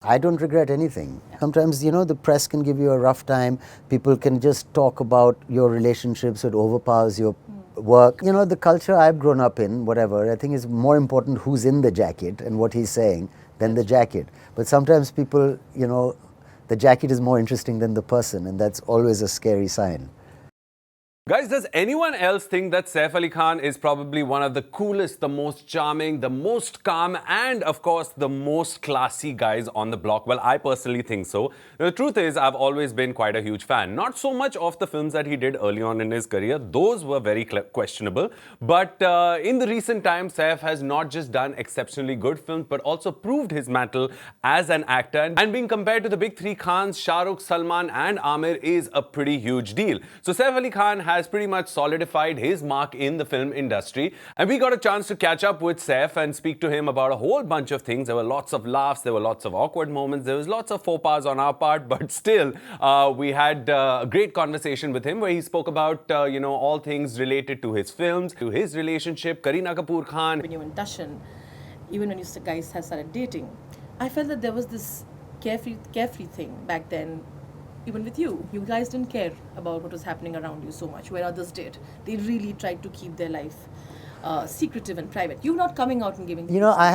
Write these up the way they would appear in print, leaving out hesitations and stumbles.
I don't regret anything. Sometimes, the press can give you a rough time. People can just talk about your relationships. It overpowers your work. The culture I've grown up in, whatever, I think is more important who's in the jacket and what he's saying than the jacket. But sometimes people, the jacket is more interesting than the person, and that's always a scary sign. Guys, does anyone else think that Saif Ali Khan is probably one of the coolest, the most charming, the most calm, and of course, the most classy guys on the block? Well, I personally think so. The truth is, I've always been quite a huge fan. Not so much of the films that he did early on in his career, those were very questionable. But in the recent times, Saif has not just done exceptionally good films, but also proved his mettle as an actor. And being compared to the big three Khans, Shah Rukh, Salman, and Amir is a pretty huge deal. So Saif Ali Khan has pretty much solidified his mark in the film industry. And we got a chance to catch up with Saif and speak to him about a whole bunch of things. There were lots of laughs, there were lots of awkward moments, there was lots of faux pas on our part, but still, we had a great conversation with him where he spoke about, all things related to his films, to his relationship, Kareena Kapoor Khan. When you were in Dashan, even when you guys have started dating, I felt that there was this carefree thing back then. Even with you guys didn't care about what was happening around you so much, where others did. They really tried to keep their life secretive and private. You're not coming out and giving. I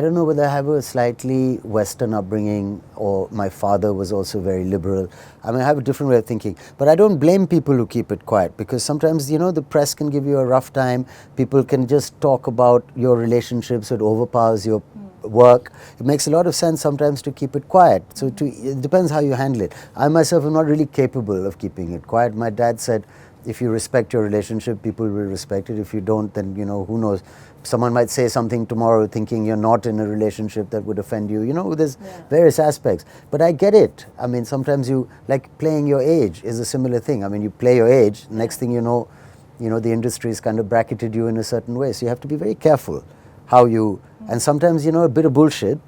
don't know whether I have a slightly Western upbringing or my father was also very liberal. I mean, I have a different way of thinking. But I don't blame people who keep it quiet because sometimes, the press can give you a rough time. People can just talk about your relationships. It overpowers your work. It makes a lot of sense sometimes to keep it quiet. So it depends how you handle it. I myself am not really capable of keeping it quiet. My dad said, if you respect your relationship, people will respect it. If you don't, then, who knows? Someone might say something tomorrow thinking you're not in a relationship that would offend you. There's various aspects. But I get it. I mean, sometimes like playing your age is a similar thing. I mean, you play your age, next thing you know, the industry has kind of bracketed you in a certain way. So you have to be very careful how you, and sometimes, a bit of bullshit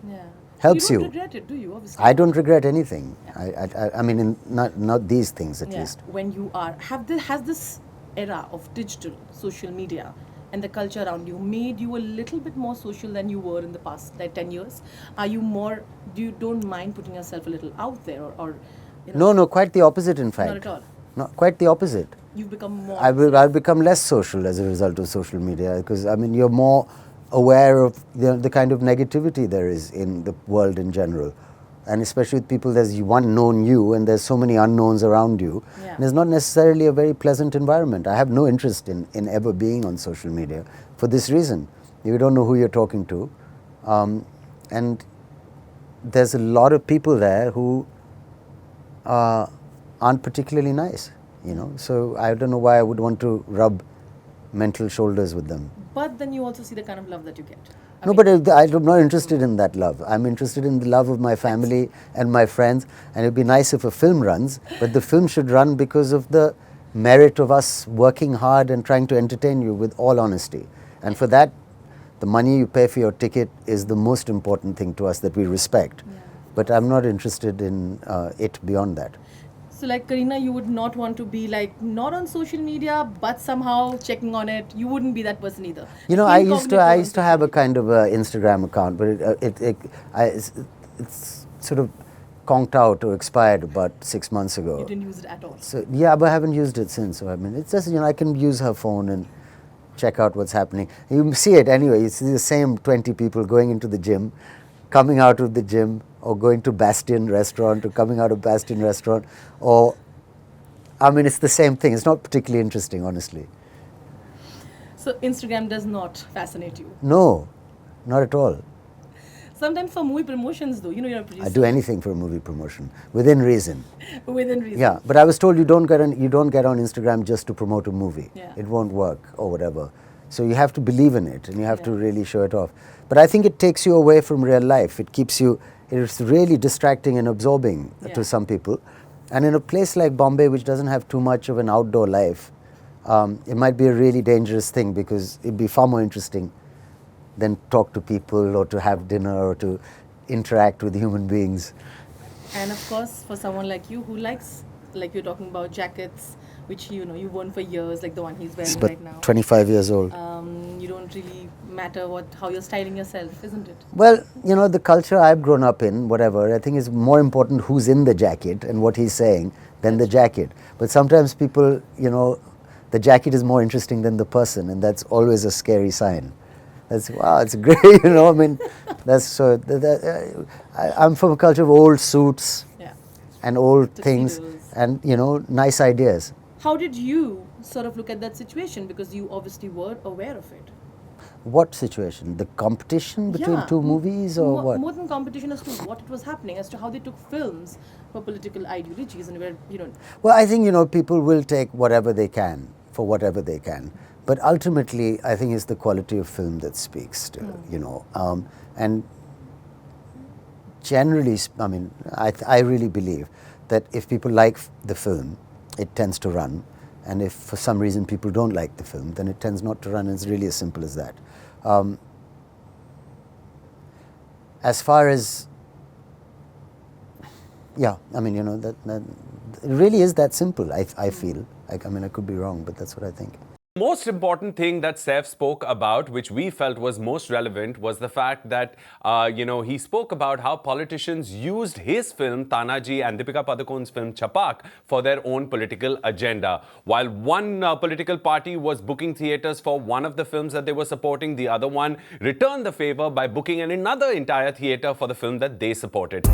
helps you. You don't regret it, do you? Obviously. I don't regret anything. I mean, not these things at least. When you has this era of digital social media and the culture around you made you a little bit more social than you were in the past, like 10 years? Are you more? Don't mind putting yourself a little out there, or No, quite the opposite. In fact, not at all. No, quite the opposite. You've become more. I've become less social as a result of social media because you're more aware of the kind of negativity there is in the world in general, and especially with people. There's one known you, and there's so many unknowns around you. And it's not necessarily a very pleasant environment. I have no interest in ever being on social media for this reason. You don't know who you're talking to, and there's a lot of people there who aren't particularly nice. So I don't know why I would want to rub mental shoulders with them. But then you also see the kind of love that you get. But I'm not interested in that love. I'm interested in the love of my family and my friends. And it'd be nice if a film runs, but the film should run because of the merit of us working hard and trying to entertain you with all honesty. And for that, the money you pay for your ticket is the most important thing to us that we respect. But I'm not interested in it beyond that. So like Kareena, you would not want to be like not on social media, but somehow checking on it. You wouldn't be that person either. I used to have a kind of Instagram account, but it's sort of conked out or expired about 6 months ago. You didn't use it at all. So but I haven't used it since. So it's just I can use her phone and check out what's happening. You see it anyway. You see the same 20 people going into the gym, coming out of the gym, or going to Bastion restaurant, or coming out of Bastion restaurant, or it's the same thing. It's not particularly interesting, honestly. So Instagram does not fascinate you? No, not at all. Sometimes for movie promotions, though, you're a producer. I do anything for a movie promotion within reason. Within reason. Yeah, but I was told you don't get on Instagram just to promote a movie. Yeah. It won't work or whatever. So you have to believe in it and you have to really show it off. But I think it takes you away from real life. It's really distracting and absorbing to some people. And in a place like Bombay, which doesn't have too much of an outdoor life, it might be a really dangerous thing because it'd be far more interesting than talk to people or to have dinner or to interact with human beings. And of course, for someone like you who likes, like you're talking about, jackets, which you've worn for years, like the one he's It's wearing about right now. 25 years old. You don't really matter how you're styling yourself, isn't it? Well, the culture I've grown up in, whatever, I think is more important who's in the jacket and what he's saying than the jacket. But sometimes people, the jacket is more interesting than the person, and that's always a scary sign. That's, wow, it's great, I mean, that's so, I'm from a culture of old suits Yeah. and old things Tuxedos. and, nice ideas. How did you sort of look at that situation? Because you obviously were aware of it. What situation? The competition between two movies or what? More than competition, as to what it was happening, as to how they took films for political ideologies and where, Well, I think, people will take whatever they can for whatever they can. But ultimately, I think it's the quality of film that speaks to, and generally, I mean, I really believe that if people like the film, it tends to run. And if for some reason people don't like the film, then it tends not to run. It's really as simple as that. As far as, yeah, I mean, that it really is that simple, I feel. I mean, I could be wrong, but that's what I think. Most important thing that Saif spoke about, which we felt was most relevant, was the fact that, he spoke about how politicians used his film, Tanaji, and Deepika Padukone's film, Chapak, for their own political agenda. While one political party was booking theatres for one of the films that they were supporting, the other one returned the favor by booking another entire theatre for the film that they supported.